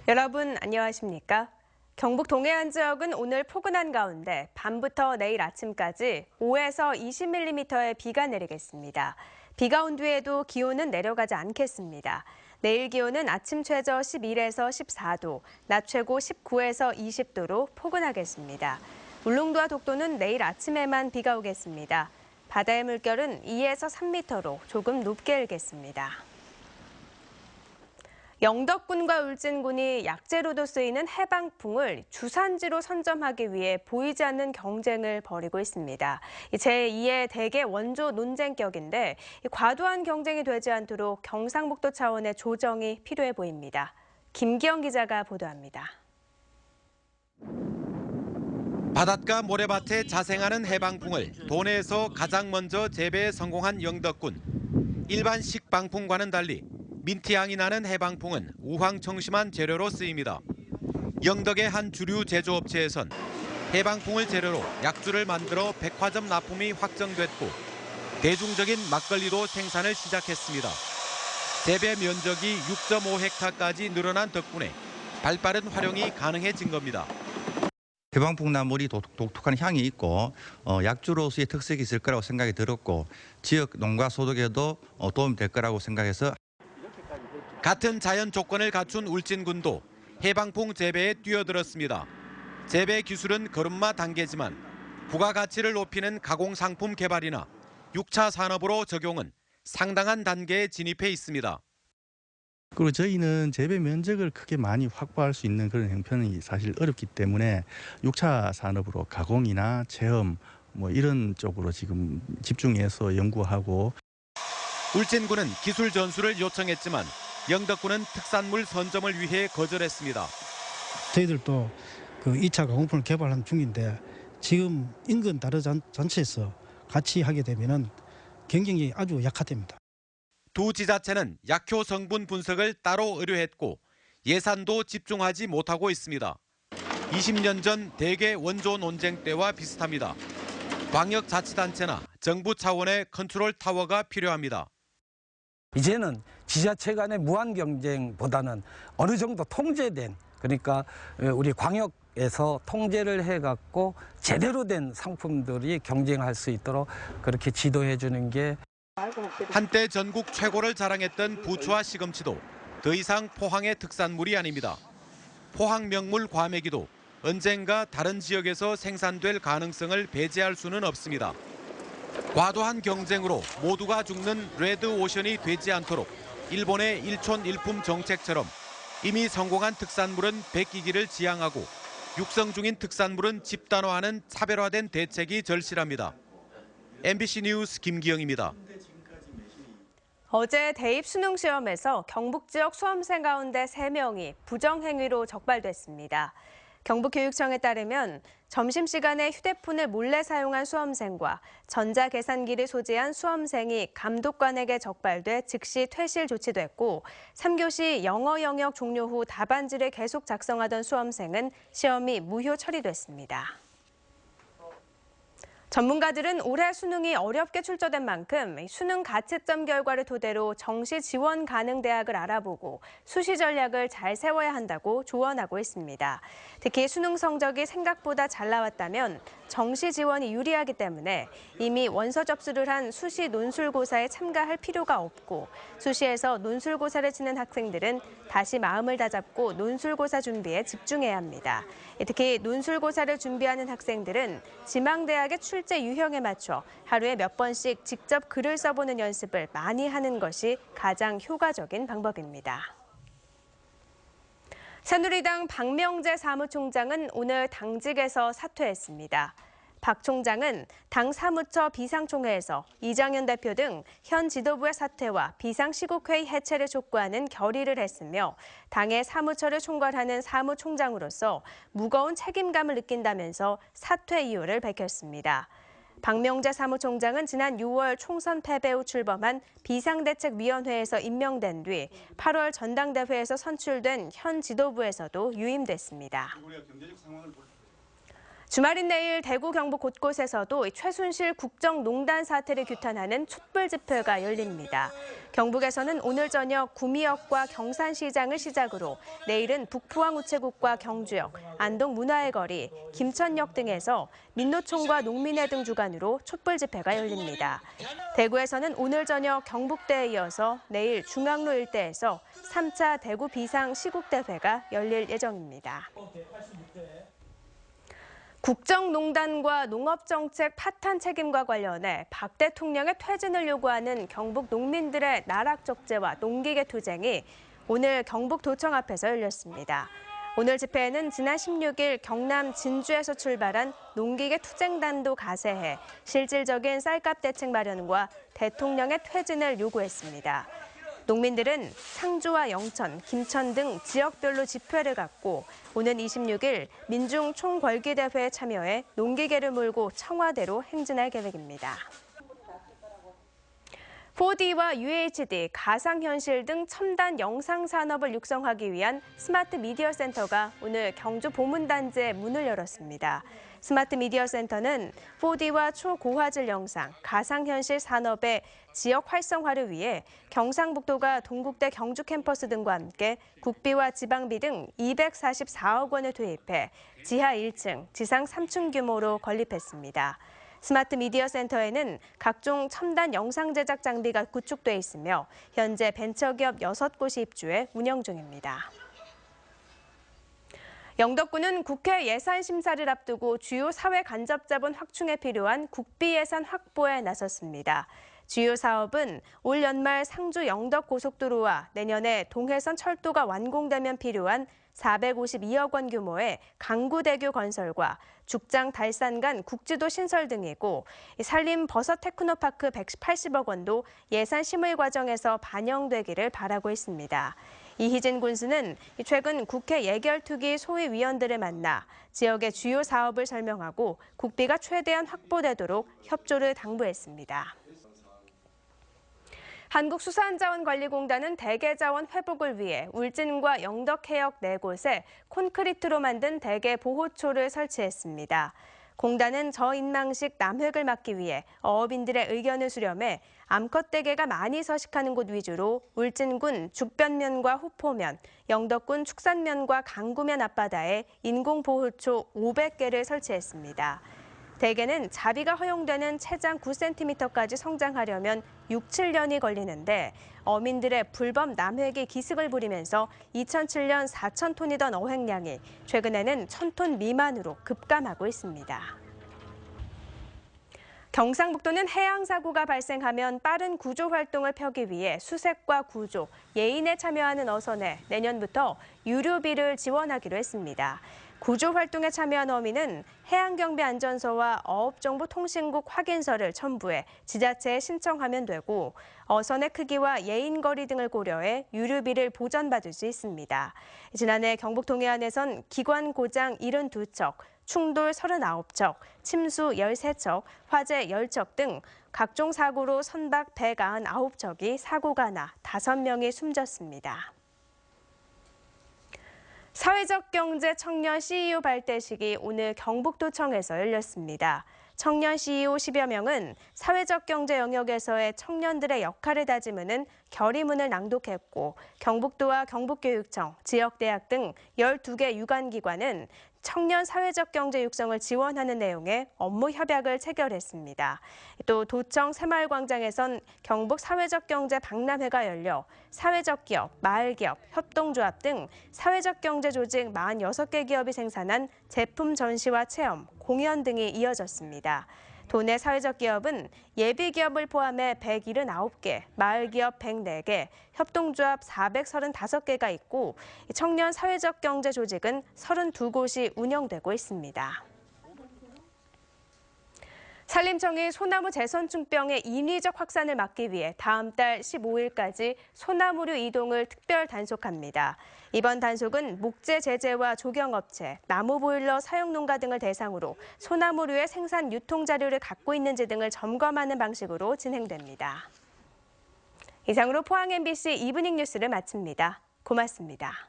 여러분 안녕하십니까? 경북 동해안 지역은 오늘 포근한 가운데 밤부터 내일 아침까지 5에서 20mm의 비가 내리겠습니다. 비가 온 뒤에도 기온은 내려가지 않겠습니다. 내일 기온은 아침 최저 11에서 14도, 낮 최고 19에서 20도로 포근하겠습니다. 울릉도와 독도는 내일 아침에만 비가 오겠습니다. 바다의 물결은 2에서 3m로 조금 높게 일겠습니다. 영덕군과 울진군이 약재로도 쓰이는 해방풍을 주산지로 선점하기 위해 보이지 않는 경쟁을 벌이고 있습니다. 제2의 대개 원조 논쟁격인데 과도한 경쟁이 되지 않도록 경상북도 차원의 조정이 필요해 보입니다. 김기영 기자가 보도합니다. 바닷가 모래밭에 자생하는 해방풍을 도내에서 가장 먼저 재배에 성공한 영덕군. 일반 식방풍과는 달리 민트향이 나는 해방풍은 우황청심한 재료로 쓰입니다. 영덕의 한 주류 제조업체에선 해방풍을 재료로 약주를 만들어 백화점 납품이 확정됐고 대중적인 막걸리도 생산을 시작했습니다. 재배 면적이 6.5헥타까지 늘어난 덕분에 발빠른 활용이 가능해진 겁니다. 해방풍 나물이 독특한 향이 있고 약주로서의 특색이 있을 거라고 생각이 들었고 지역 농가 소득에도 도움이 될 거라고 생각해서 같은 자연 조건을 갖춘 울진군도 해방풍 재배에 뛰어들었습니다. 재배 기술은 걸음마 단계지만 부가가치를 높이는 가공상품 개발이나 6차 산업으로 적용은 상당한 단계에 진입해 있습니다. 그리고 저희는 재배 면적을 크게 많이 확보할 수 있는 그런 형편이 사실 어렵기 때문에 6차 산업으로 가공이나 체험 이런 쪽으로 지금 집중해서 연구하고. 울진군은 기술 전수를 요청했지만 영덕군은 특산물 선점을 위해 거절했습니다. 저희들도 그 2차 가공품을 개발하는 중인데 지금 인근 다른 잔치에서 같이 하게 되면은 경쟁력이 아주 약화됩니다. 두 지자체는 약효 성분 분석을 따로 의뢰했고 예산도 집중하지 못하고 있습니다. 20년 전 대개 원조 논쟁 때와 비슷합니다. 광역자치단체나 정부 차원의 컨트롤 타워가 필요합니다. 이제는 지자체 간의 무한 경쟁보다는 어느 정도 통제된, 그러니까 우리 광역에서 통제를 해갖고 제대로 된 상품들이 경쟁할 수 있도록 그렇게 지도해 주는 게. 한때 전국 최고를 자랑했던 부추와 시금치도 더 이상 포항의 특산물이 아닙니다. 포항 명물 과메기도 언젠가 다른 지역에서 생산될 가능성을 배제할 수는 없습니다. 과도한 경쟁으로 모두가 죽는 레드 오션이 되지 않도록 일본의 일촌일품 정책처럼 이미 성공한 특산물은 베끼기를 지향하고 육성 중인 특산물은 집단화하는 차별화된 대책이 절실합니다. MBC 뉴스 김기영입니다. 어제 대입 수능 시험에서 경북 지역 수험생 가운데 3명이 부정행위로 적발됐습니다. 경북교육청에 따르면 점심시간에 휴대폰을 몰래 사용한 수험생과 전자계산기를 소지한 수험생이 감독관에게 적발돼 즉시 퇴실 조치됐고 3교시 영어 영역 종료 후 답안지를 계속 작성하던 수험생은 시험이 무효 처리됐습니다. 전문가들은 올해 수능이 어렵게 출제된 만큼 수능 가채점 결과를 토대로 정시 지원 가능 대학을 알아보고 수시 전략을 잘 세워야 한다고 조언하고 있습니다. 특히 수능 성적이 생각보다 잘 나왔다면 정시 지원이 유리하기 때문에 이미 원서 접수를 한 수시 논술고사에 참가할 필요가 없고 수시에서 논술고사를 치는 학생들은 다시 마음을 다잡고 논술고사 준비에 집중해야 합니다. 특히 논술고사를 준비하는 학생들은 지망대학의 출제 유형에 맞춰 하루에 몇 번씩 직접 글을 써보는 연습을 많이 하는 것이 가장 효과적인 방법입니다. 새누리당 박명재 사무총장은 오늘 당직에서 사퇴했습니다. 박 총장은 당 사무처 비상총회에서 이장현 대표 등 현 지도부의 사퇴와 비상시국회의 해체를 촉구하는 결의를 했으며 당의 사무처를 총괄하는 사무총장으로서 무거운 책임감을 느낀다면서 사퇴 이유를 밝혔습니다. 박명재 사무총장은 지난 6월 총선 패배 후 출범한 비상대책위원회에서 임명된 뒤 8월 전당대회에서 선출된 현 지도부에서도 유임됐습니다. 주말인 내일 대구 경북 곳곳에서도 최순실 국정농단 사태를 규탄하는 촛불 집회가 열립니다. 경북에서는 오늘 저녁 구미역과 경산시장을 시작으로 내일은 북포항 우체국과 경주역, 안동 문화의 거리, 김천역 등에서 민노총과 농민회 등 주관으로 촛불 집회가 열립니다. 대구에서는 오늘 저녁 경북대에 이어서 내일 중앙로 일대에서 3차 대구 비상 시국대회가 열릴 예정입니다. 국정농단과 농업정책 파탄 책임과 관련해 박 대통령의 퇴진을 요구하는 경북 농민들의 나락적재와 농기계 투쟁이 오늘 경북도청 앞에서 열렸습니다. 오늘 집회에는 지난 16일 경남 진주에서 출발한 농기계 투쟁단도 가세해 실질적인 쌀값 대책 마련과 대통령의 퇴진을 요구했습니다. 농민들은 상주와 영천, 김천 등 지역별로 집회를 갖고 오는 26일 민중 총궐기대회에 참여해 농기계를 몰고 청와대로 행진할 계획입니다. 4D와 UHD, 가상현실 등 첨단 영상 산업을 육성하기 위한 스마트 미디어 센터가 오늘 경주 보문단지에 문을 열었습니다. 스마트 미디어 센터는 4D와 초고화질 영상, 가상현실 산업의 지역 활성화를 위해 경상북도가 동국대 경주 캠퍼스 등과 함께 국비와 지방비 등 244억 원을 투입해 지하 1층, 지상 3층 규모로 건립했습니다. 스마트 미디어 센터에는 각종 첨단 영상 제작 장비가 구축돼 있으며 현재 벤처기업 6곳이 입주해 운영 중입니다. 영덕군은 국회 예산 심사를 앞두고 주요 사회 간접 자본 확충에 필요한 국비 예산 확보에 나섰습니다. 주요 사업은 올 연말 상주 영덕 고속도로와 내년에 동해선 철도가 완공되면 필요한 452억 원 규모의 강구대교 건설과 죽장 달산 간 국지도 신설 등이고 산림 버섯 테크노파크 180억 원도 예산 심의 과정에서 반영되기를 바라고 있습니다. 이희진 군수는 최근 국회 예결특위 소위위원들을 만나 지역의 주요 사업을 설명하고 국비가 최대한 확보되도록 협조를 당부했습니다. 한국수산자원관리공단은 대게자원 회복을 위해 울진과 영덕해역 4곳에 콘크리트로 만든 대게 보호초를 설치했습니다. 공단은 저인망식 남획을 막기 위해 어업인들의 의견을 수렴해 암컷 대게가 많이 서식하는 곳 위주로 울진군 죽변면과 후포면, 영덕군 축산면과 강구면 앞바다에 인공보호초 500개를 설치했습니다. 대게는 자비가 허용되는 체장 9cm까지 성장하려면 6, 7년이 걸리는데 어민들의 불법 남획이 기승을 부리면서 2007년 4,000톤이던 어획량이 최근에는 1,000톤 미만으로 급감하고 있습니다. 경상북도는 해양사고가 발생하면 빠른 구조 활동을 펴기 위해 수색과 구조, 예인에 참여하는 어선에 내년부터 유료비를 지원하기로 했습니다. 구조 활동에 참여한 어민은 해양경비안전서와 어업정보통신국 확인서를 첨부해 지자체에 신청하면 되고 어선의 크기와 예인거리 등을 고려해 유류비를 보전받을 수 있습니다. 지난해 경북 동해안에선 기관 고장 72척, 충돌 39척, 침수 13척, 화재 10척 등 각종 사고로 선박 199척이 사고가 나 5명이 숨졌습니다. 사회적 경제 청년 CEO 발대식이 오늘 경북도청에서 열렸습니다. 청년 CEO 10여 명은 사회적 경제 영역에서의 청년들의 역할을 다지무는 결의문을 낭독했고 경북도와 경북교육청, 지역대학 등 12개 유관기관은 청년 사회적 경제 육성을 지원하는 내용의 업무 협약을 체결했습니다. 또 도청 새마을광장에선 경북 사회적 경제 박람회가 열려 사회적 기업, 마을기업, 협동조합 등 사회적 경제 조직 46개 기업이 생산한 제품 전시와 체험, 공연 등이 이어졌습니다. 도내 사회적 기업은 예비기업을 포함해 179개, 마을기업 104개, 협동조합 435개가 있고 청년 사회적 경제 조직은 32곳이 운영되고 있습니다. 산림청이 소나무 재선충병의 인위적 확산을 막기 위해 다음 달 15일까지 소나무류 이동을 특별 단속합니다. 이번 단속은 목재 제재와 조경업체, 나무 보일러 사용 농가 등을 대상으로 소나무류의 생산 유통 자료를 갖고 있는지 등을 점검하는 방식으로 진행됩니다. 이상으로 포항 MBC 이브닝 뉴스를 마칩니다. 고맙습니다.